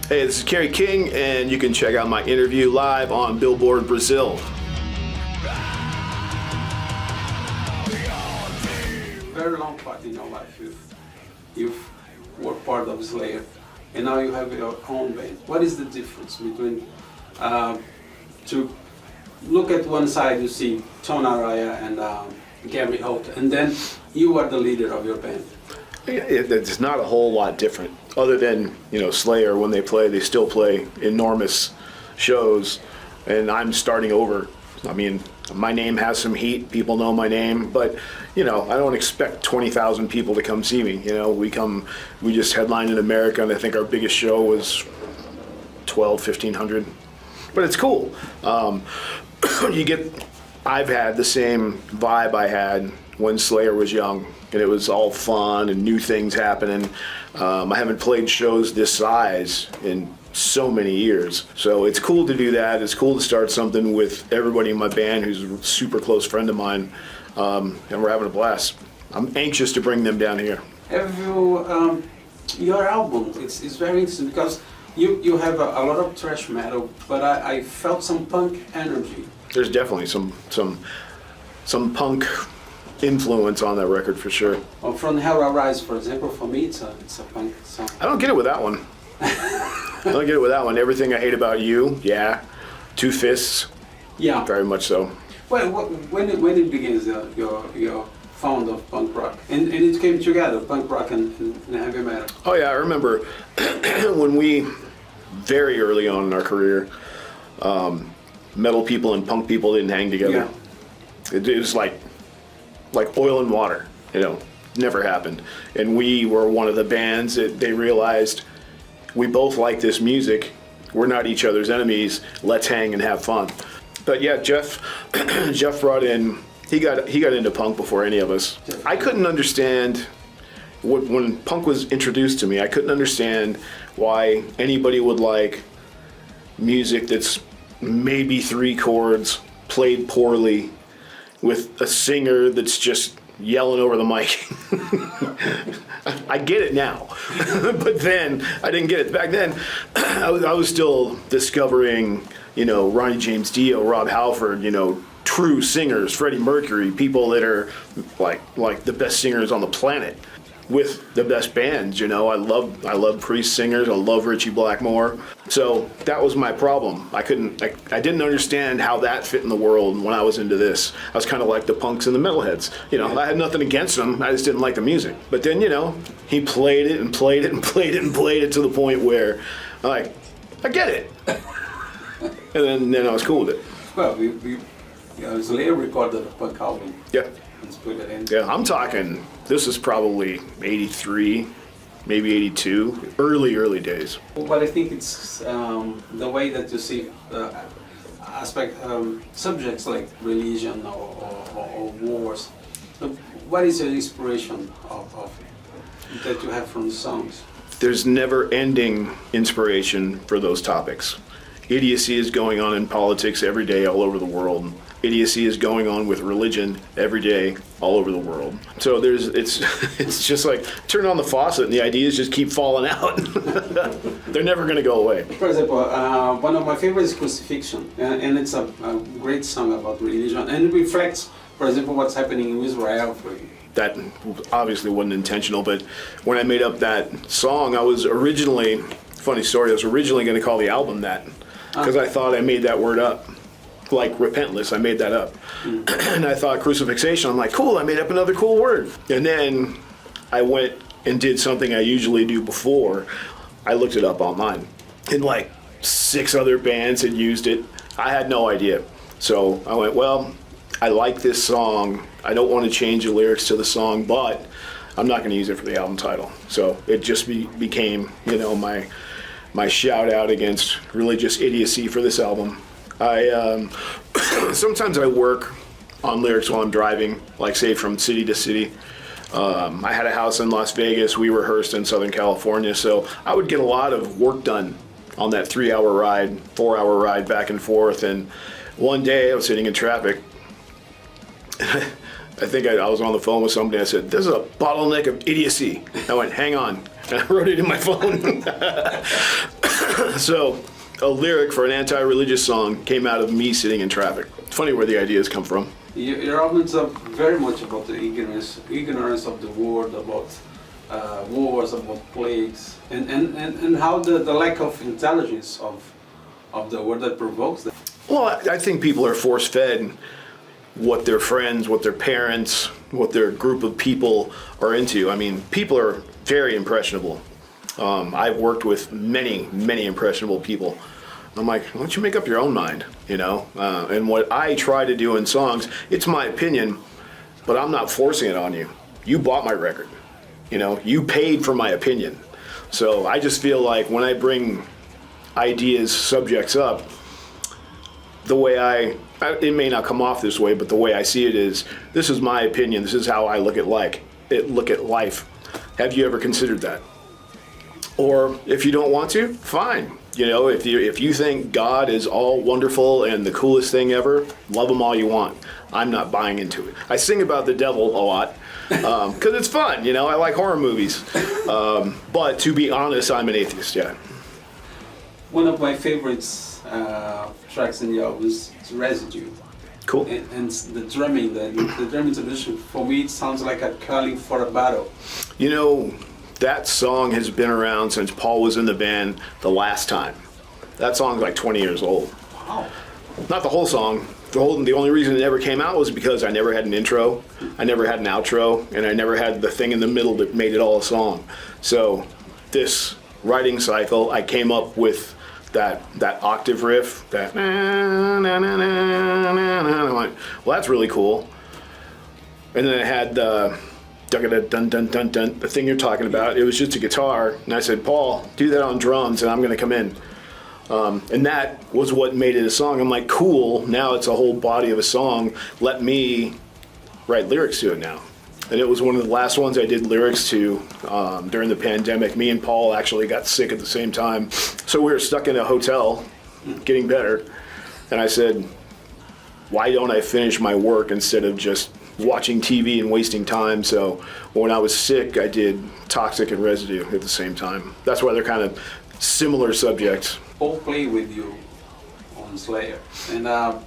Hey, this is Kerry King, and you can check out my interview live on Billboard Brazil. Very long part in your life, you were part of Slayer, and now you have your own band. What is the difference between, to look at one side you see Tom Araya and Gary Holt, and then you are the leader of your band? It's not a whole lot different, other than, Slayer, when they play, they still play enormous shows, and I'm starting over. I mean, my name has some heat, people know my name, but, I don't expect 20,000 people to come see me. We just headlined in America, and I think our biggest show was 1,500. But it's cool. I've had the same vibe I had when Slayer was young, and it was all fun and new things happening. I haven't played shows this size in so many years, so it's cool to do that. It's cool to start something with everybody in my band who's a super close friend of mine, and we're having a blast. I'm anxious to bring them down here. Have you, your album, it's very interesting because you have a lot of thrash metal, but I felt some punk energy. There's definitely some punk influence on that record for sure. Well, From Hell I Rise, for example, for me it's a punk song. I don't get it with that one. I don't get it with that one. Everything I Hate About You, yeah. Two Fists, Yeah. very much so. Well, when it begins your found of punk rock, and it came together, punk rock and heavy metal. Oh yeah, I remember when we, very early on in our career, metal people and punk people didn't hang together. Yeah. It was like oil and water, never happened. And we were one of the bands that they realized, we both like this music, we're not each other's enemies, let's hang and have fun. But yeah, Jeff brought in, he got into punk before any of us. I couldn't understand, when punk was introduced to me, I couldn't understand why anybody would like music that's maybe 3 chords, played poorly, with a singer that's just yelling over the mic. I get it now, but then I didn't get it. Back then, I was still discovering, Ronnie James Dio, Rob Halford, true singers, Freddie Mercury, people that are like the best singers on the planet, with the best bands. I love Priest singers. I love Ritchie Blackmore. So that was my problem. I didn't understand how that fit in the world when I was into this. I was kind of like the punks and the metalheads. I had nothing against them. I just didn't like the music. But then, he played it and played it and played it and played it to the point where I get it. And then I was cool with it. Well, Slayer recorded a punk album. Yeah. Let's put it in. Yeah, I'm talking, this is probably 83, maybe 82, early days. But I think it's the way that you see subjects like religion or wars. So what is your inspiration of that you have from the songs? There's never ending inspiration for those topics. Idiocy is going on in politics every day all over the world. Idiocy is going on with religion every day all over the world. So it's just like turn on the faucet and the ideas just keep falling out. They're never going to go away. For example, one of my favorites is Crucifixion, and it's a great song about religion, and it reflects, for example, what's happening in Israel for you. That obviously wasn't intentional, but when I made up that song, I was originally going to call the album that, because I thought I made that word up. Like repentless, I made that up. And I thought crucifixion, I'm like, cool, I made up another cool word. And then I went and did something I usually do before. I looked it up online. And 6 other bands had used it. I had no idea. So I went, well, I like this song. I don't want to change the lyrics to the song, but I'm not going to use it for the album title. So it just became, my shout out against religious idiocy for this album. Sometimes I work on lyrics while I'm driving, say from city to city. I had a house in Las Vegas. We rehearsed in Southern California, so I would get a lot of work done on that 3-hour ride, 4-hour ride back and forth. And one day I was sitting in traffic. I think I was on the phone with somebody. I said, "This is a bottleneck of idiocy." I went, "Hang on." And I wrote it in my phone. So a lyric for an anti-religious song came out of me sitting in traffic. It's funny where the ideas come from. Your albums are very much about the ignorance of the world, about wars, about plagues, and how the lack of intelligence of the world that provokes them. Well, I think people are force-fed what their friends, what their parents, what their group of people are into. I mean, people are very impressionable. I've worked with many, many impressionable people. I'm like, why don't you make up your own mind, you know? And what I try to do in songs, it's my opinion, but I'm not forcing it on you. You bought my record, you know? You paid for my opinion. So I just feel like when I bring ideas, subjects up, the way it may not come off this way, but the way I see it is, this is my opinion, this is how I look at life. Have you ever considered that? Or if you don't want to, fine. You know, if you think God is all wonderful and the coolest thing ever, love him all you want. I'm not buying into it. I sing about the devil a lot because it's fun. You know, I like horror movies. But to be honest, I'm an atheist. Yeah. One of my favorites tracks in the album is Residue. Cool. And the drumming, the drumming solution, for me, it sounds like a calling for a battle. You know, that song has been around since Paul was in the band the last time. That song's like 20 years old. Wow. Not the whole song. The only reason it never came out was because I never had an intro, I never had an outro, and I never had the thing in the middle that made it all a song. So this writing cycle, I came up with that octave riff, that na, na, na, na, na, na. I went, well, that's really cool. And then I had the dun dun dun dun, the thing you're talking about. It was just a guitar, and I said, Paul, do that on drums, and I'm going to come in. And that was what made it a song. I'm like, cool, now it's a whole body of a song. Let me write lyrics to it now. And it was one of the last ones I did lyrics to during the pandemic. Me and Paul actually got sick at the same time. So we were stuck in a hotel getting better. And I said, why don't I finish my work instead of just watching TV and wasting time? So when I was sick, I did Toxic and Residue at the same time. That's why they're kind of similar subjects. Paul played with you on Slayer. And I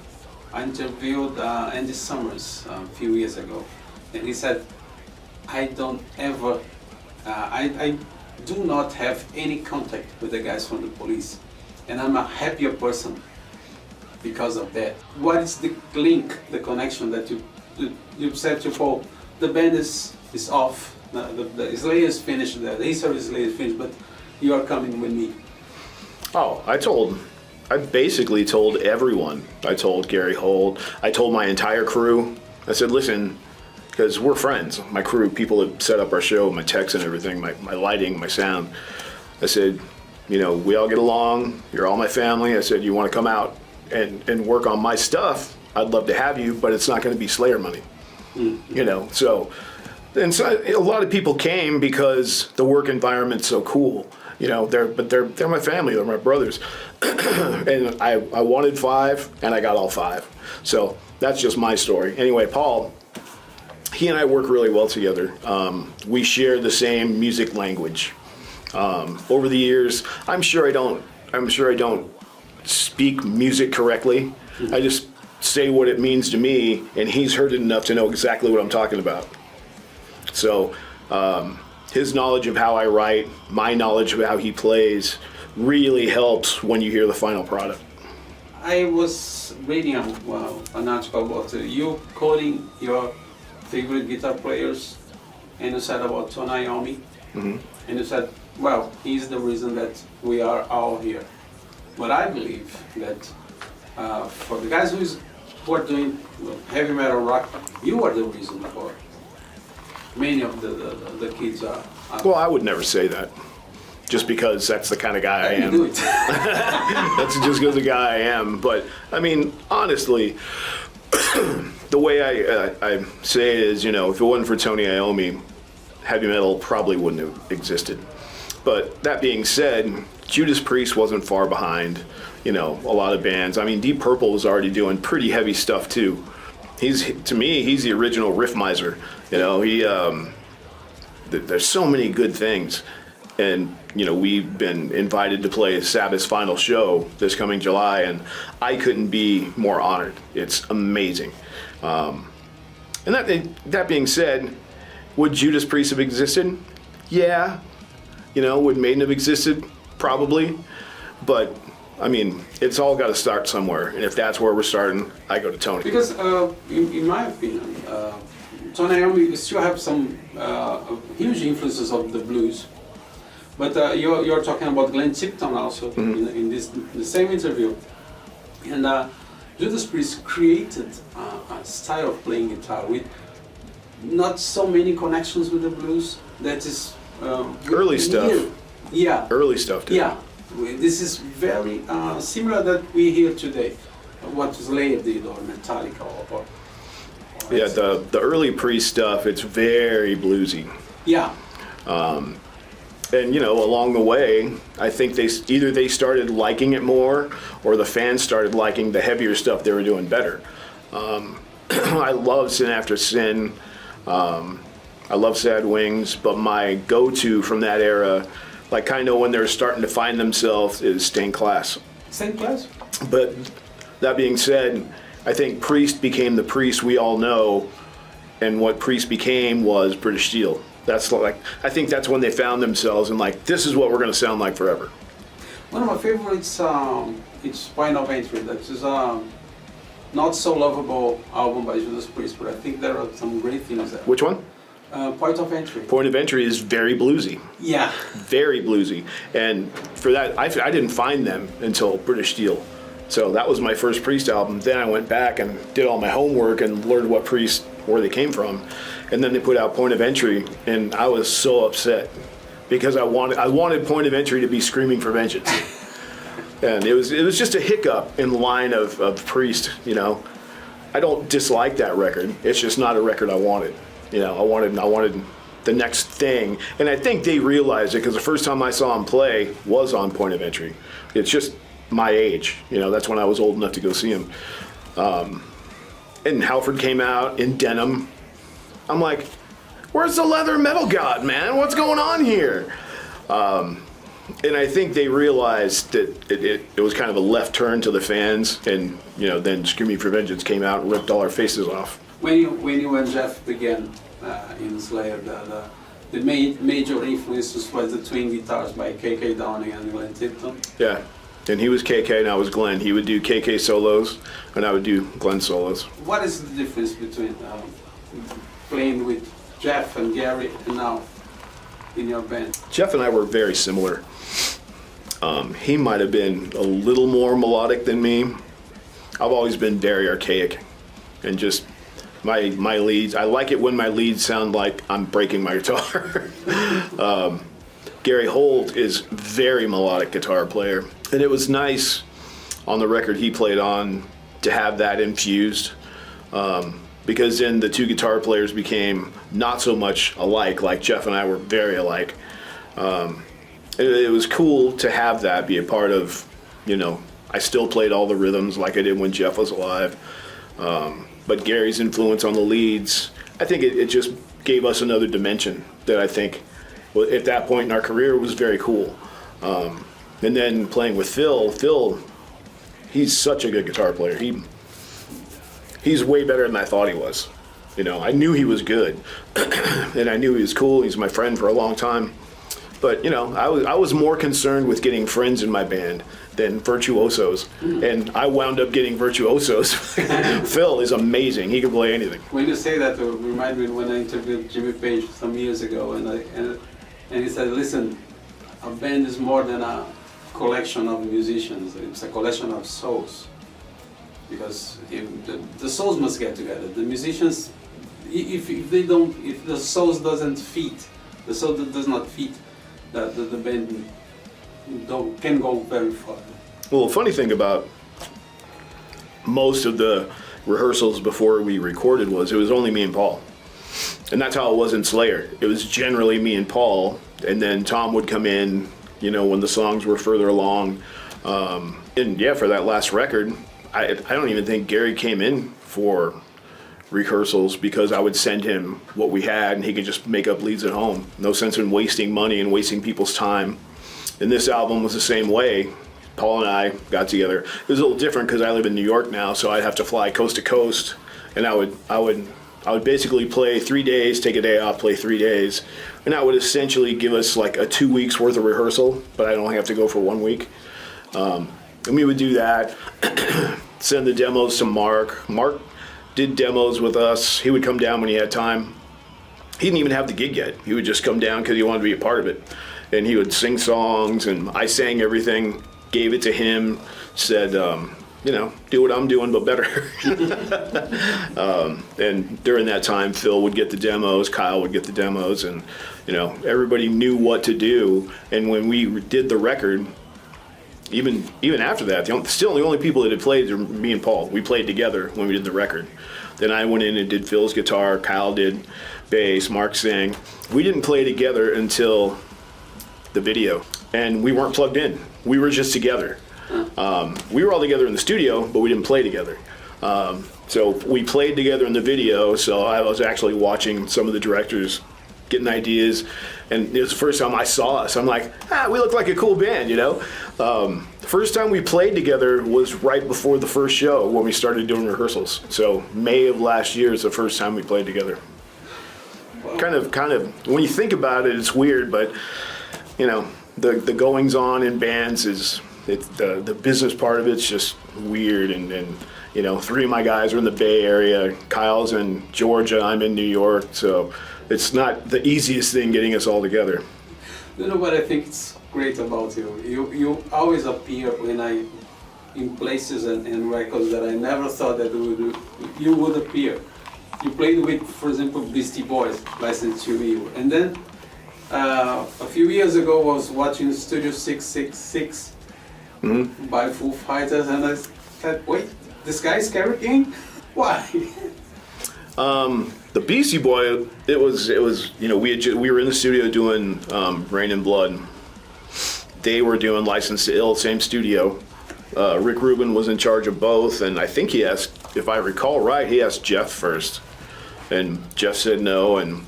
interviewed Andy Summers a few years ago. And he said, I don't ever, I do not have any contact with the guys from the police. And I'm a happier person because of that. What is the link, the connection that you said to Paul, the band is off, the Slayer is finished, the history of Slayer is finished, but you are coming with me. Oh, I basically told everyone. I told Gary Holt, I told my entire crew. I said, listen, because we're friends, my crew, people that set up our show, my techs and everything, my lighting, my sound. I said, you know, we all get along, you're all my family. I said, you want to come out and work on my stuff, I'd love to have you, but it's not going to be Slayer money. Mm-hmm. You know, so a lot of people came because the work environment's so cool. You know, they're my family, they're my brothers. And I wanted 5 and I got all 5. So that's just my story. Anyway, Paul, he and I work really well together. We share the same music language. Over the years, I'm sure I don't speak music correctly. I just say what it means to me, and he's heard it enough to know exactly what I'm talking about. So his knowledge of how I write, my knowledge of how he plays, really helps when you hear the final product. I was reading an article about you quoting your favorite guitar players, and you said about Tony Iommi, mm-hmm. And you said, well, he's the reason that we are all here. But I believe that for the guys who are doing heavy metal rock, you are the reason for many of the kids are. Well, I would never say that, just because that's the kind of guy I am. Do it. That's just because the guy I am. But I mean, honestly, the way I say it is, you know, if it wasn't for Tony Iommi, heavy metal probably wouldn't have existed. But that being said, Judas Priest wasn't far behind, you know, a lot of bands. I mean, Deep Purple was already doing pretty heavy stuff too. To me, he's the original riff miser. You know, there's so many good things. And, we've been invited to play Sabbath's final show this coming July, and I couldn't be more honored. It's amazing. And that being said, would Judas Priest have existed? Yeah. Would Maiden have existed? Probably. But, it's all got to start somewhere. And if that's where we're starting, I go to Tony. Because, in my opinion, Tony Iommi still have some huge influences of the blues. But you're talking about Glenn Tipton also in the same interview. And Judas Priest created a style of playing guitar with not so many connections with the blues. That is early stuff. Yeah. Early stuff, too. Yeah. This is very similar that we hear today. What Slayer did or Metallica or yeah, the early Priest stuff, it's very bluesy. Yeah. And, along the way, I think they started liking it more, or the fans started liking the heavier stuff they were doing better. I love Sin After Sin. I love Sad Wings, but my go-to from that era, like kind of when they're starting to find themselves, is Stained Class. Stained Class? But that being said, I think Priest became the Priest we all know, and what Priest became was British Steel. I think that's when they found themselves and this is what we're going to sound like forever. One of my favorites, it's Point of Entry. That is not so lovable album by Judas Priest, but I think there are some great things there. Which one? Point of Entry. Point of Entry is very bluesy. Yeah. Very bluesy. And for that, I didn't find them until British Steel. So that was my first Priest album. Then I went back and did all my homework and learned what Priest, where they came from. And then they put out Point of Entry, and I was so upset because I wanted Point of Entry to be Screaming for Vengeance. And it was just a hiccup in the line of Priest, I don't dislike that record. It's just not a record I wanted. I wanted the next thing. And I think they realized it because the first time I saw them play was on Point of Entry. It's just my age. That's when I was old enough to go see him. And Halford came out in denim. I'm like, where's the leather metal god, man? What's going on here? And I think they realized that it was kind of a left turn to the fans. And, then Screaming for Vengeance came out and ripped all our faces off. When you and Jeff began in Slayer, the major influences was the twin guitars by KK Downing and Glenn Tipton. Yeah. And he was KK and I was Glenn. He would do KK solos and I would do Glenn solos. What is the difference between playing with Jeff and Gary and now in your band? Jeff and I were very similar. He might have been a little more melodic than me. I've always been very archaic and just my leads. I like it when my leads sound like I'm breaking my guitar. Gary Holt is very melodic guitar player. And it was nice on the record he played on to have that infused because then the two guitar players became not so much alike, like Jeff and I were very alike. It was cool to have that be a part of, I still played all the rhythms like I did when Jeff was alive. But Gary's influence on the leads, I think it just gave us another dimension that I think at that point in our career was very cool. And then playing with Phil, he's such a good guitar player. He's way better than I thought he was. I knew he was good, and I knew he was cool. He's my friend for a long time. But, I was more concerned with getting friends in my band than virtuosos. And I wound up getting virtuosos. Phil is amazing. He can play anything. When you say that, it reminds me when I interviewed Jimmy Page some years ago, and he said, listen, a band is more than a collection of musicians. It's a collection of souls. Because the souls must get together. The musicians, if the souls doesn't fit, the soul that does not fit, the band can go very far. Well, the funny thing about most of the rehearsals before we recorded was it was only me and Paul. And that's how it was in Slayer. It was generally me and Paul, and then Tom would come in, when the songs were further along. And yeah, for that last record, I don't even think Gary came in for rehearsals because I would send him what we had and he could just make up leads at home. No sense in wasting money and wasting people's time. And this album was the same way. Paul and I got together. It was a little different because I live in New York now, so I'd have to fly coast to coast, and I would basically play 3 days, take a day off, play 3 days, and that would essentially give us like a 2 weeks worth of rehearsal, but I'd only have to go for 1 week. And we would do that, send the demos to Mark. Mark did demos with us. He would come down when he had time. He didn't even have the gig yet. He would just come down because he wanted to be a part of it. And he would sing songs, and I sang everything, gave it to him, said, do what I'm doing, but better. And during that time, Phil would get the demos, Kyle would get the demos, and, everybody knew what to do. And when we did the record, even after that, still the only people that had played were me and Paul. We played together when we did the record. Then I went in and did Phil's guitar, Kyle did bass, Mark sang. We didn't play together until the video, and we weren't plugged in. We were just together. We were all together in the studio, but we didn't play together. So we played together in the video, so I was actually watching some of the directors getting ideas, and it was the first time I saw us. I'm like, we look like a cool band, The first time we played together was right before the first show when we started doing rehearsals. So May of last year is the first time we played together. Kind of, when you think about it, it's weird, but the goings on in bands the business part of it's just weird, and 3 of my guys are in the Bay Area. Kyle's in Georgia, I'm in New York, so it's not the easiest thing getting us all together. What I think it's great about you. You always appear in places and records that I never thought that you would appear. You played with, for example, Beastie Boys, License to You, and then a few years ago I was watching Studio 666 by Foo Fighters, and I said, wait, this guy is Kerry King? Why? The Beastie Boy, it was we were in the studio doing Rain and Blood. They were doing License to Ill, same studio. Rick Rubin was in charge of both, and I think he asked, if I recall right, he asked Jeff first, and Jeff said no, and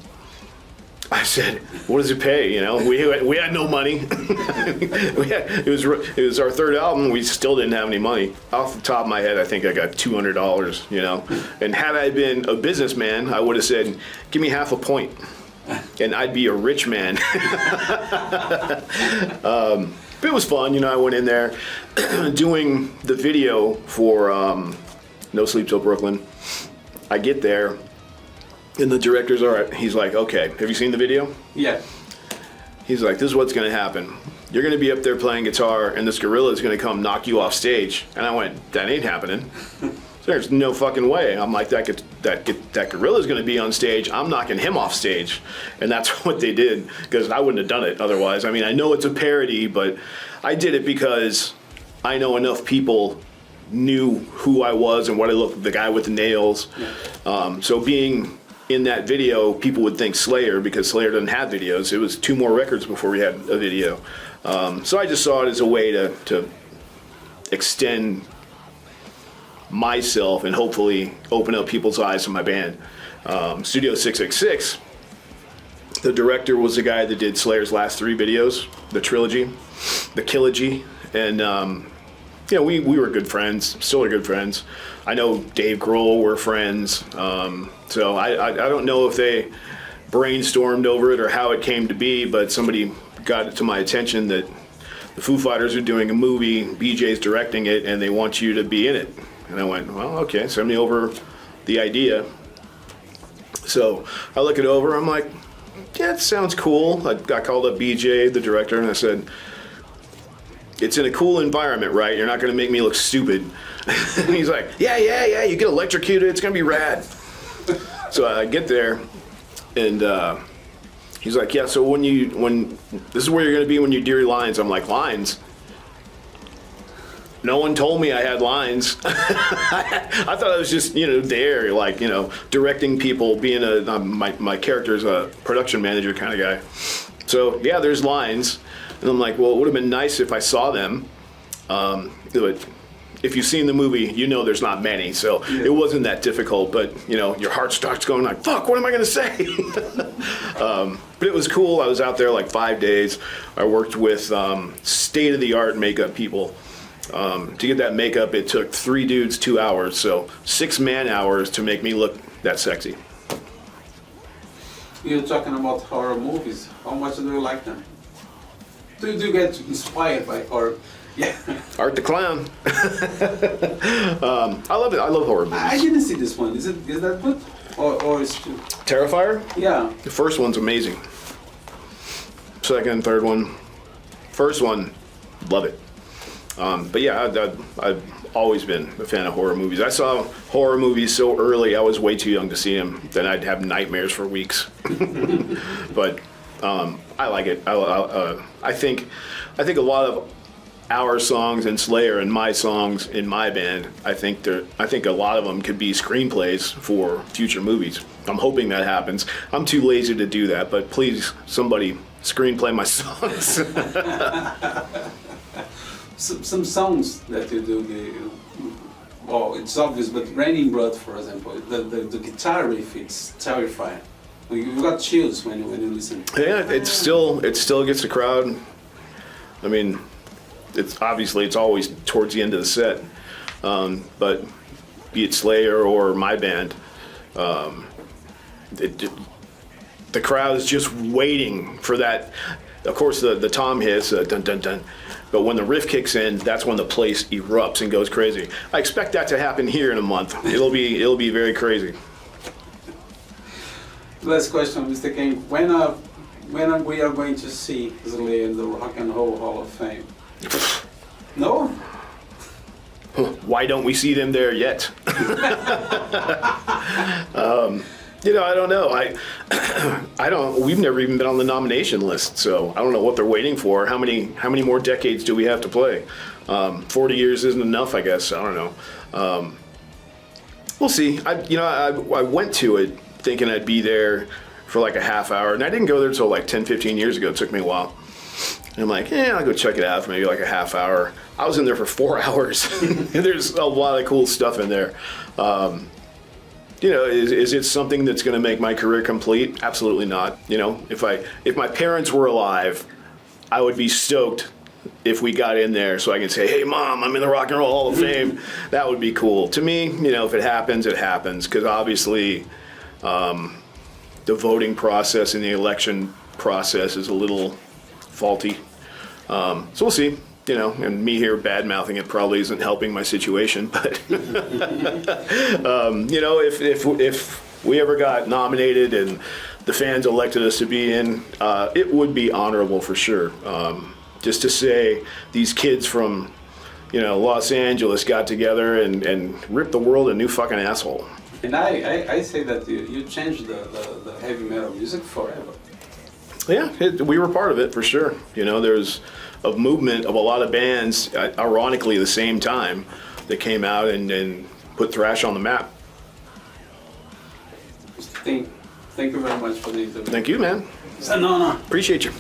I said, what does it pay? We had no money. It was our third album. We still didn't have any money. Off the top of my head, I think I got $200, And had I been a businessman, I would have said, give me half a point, and I'd be a rich man. But it was fun. I went in there doing the video for No Sleep Till Brooklyn. I get there, and the director's all right. He's like, okay, have you seen the video? Yeah. He's like, this is what's going to happen. You're going to be up there playing guitar, and this gorilla is going to come knock you off stage. And I went, that ain't happening. There's no fucking way. I'm like, that gorilla's going to be on stage. I'm knocking him off stage. And that's what they did, because I wouldn't have done it otherwise. I mean, I know it's a parody, but I did it because I know enough people knew who I was and what I looked, the guy with the nails. Yeah. So being in that video, people would think Slayer, because Slayer doesn't have videos. It was 2 more records before we had a video. So I just saw it as a way to extend myself and hopefully open up people's eyes to my band. Studio 666, the director was the guy that did Slayer's last 3 videos, the trilogy, the Killogy, and we were good friends, still are good friends. I know Dave Grohl, we're friends, so I don't know if they brainstormed over it or how it came to be, but somebody got it to my attention that the Foo Fighters are doing a movie, BJ's directing it, and they want you to be in it. And I went, well, okay, send me over the idea. So I look it over, I'm like, yeah, it sounds cool. I called up BJ, the director, and I said, it's in a cool environment, right? You're not going to make me look stupid. And he's like, yeah, you get electrocuted, it's going to be rad. So I get there, and he's like, yeah, so when this is where you're going to be when you do your lines. I'm like, lines? No one told me I had lines. I thought I was just, there, like, directing people, being my character's a production manager kind of guy. So, yeah, there's lines. And I'm like, well, it would have been nice if I saw them. But if you've seen the movie, you know there's not many, so it wasn't that difficult. But you know, your heart starts going like, "Fuck, what am I gonna say?" But it was cool. I was out there like 5 days. I worked with state-of-the-art makeup people. To get that makeup, it took 3 dudes 2 hours, so 6 man-hours to make me look that sexy. You're talking about horror movies. How much do you like them? Do you get inspired by horror? Yeah. Art the Clown. I love it. I love horror movies. I didn't see this one. Is that good? Or is it? Terrifier? Yeah. The first one's amazing. Second and third one. First one, love it. But yeah, I've always been a fan of horror movies. I saw horror movies so early, I was way too young to see them. Then I'd have nightmares for weeks. But I like it. I think a lot of our songs in Slayer and my songs in my band, I think a lot of them could be screenplays for future movies. I'm hoping that happens. I'm too lazy to do that, but please, somebody screenplay my songs. Some songs that you do, well, it's obvious, but Raining Blood, for example, the guitar riff, it's terrifying. You got chills when you listen. Yeah, it still gets the crowd. I mean, it's always towards the end of the set, but be it Slayer or my band, the crowd is just waiting for that. Of course, the tom hits, dun dun dun. But when the riff kicks in, that's when the place erupts and goes crazy. I expect that to happen here in a month. It'll be very crazy. Last question, Mr. King. When we are going to see Slayer in the Rock and Roll Hall of Fame? No? Why don't we see them there yet? I don't know. I don't. We've never even been on the nomination list, so I don't know what they're waiting for. How many more decades do we have to play? 40 years isn't enough, I guess. I don't know. We'll see. I went to it thinking I'd be there for like a half hour, and I didn't go there until like 10, 15 years ago. It took me a while. And I'm like, I'll go check it out for maybe like a half hour. I was in there for 4 hours. There's a lot of cool stuff in there. Is it something that's going to make my career complete? Absolutely not. If my parents were alive, I would be stoked if we got in there so I can say, "Hey, Mom, I'm in the Rock and Roll Hall of Fame." That would be cool. To me, if it happens, it happens. Because obviously, the voting process and the election process is a little faulty. So we'll see. And me here bad-mouthing it probably isn't helping my situation, but if we ever got nominated and the fans elected us to be in, it would be honorable for sure. Just to say these kids from, Los Angeles got together and ripped the world a new fucking asshole. And I say that you changed the heavy metal music forever. Yeah, we were part of it for sure. There's a movement of a lot of bands, ironically, the same time, that came out and put thrash on the map. Thank you very much for the interview. Thank you, man. It's an honor. Appreciate you.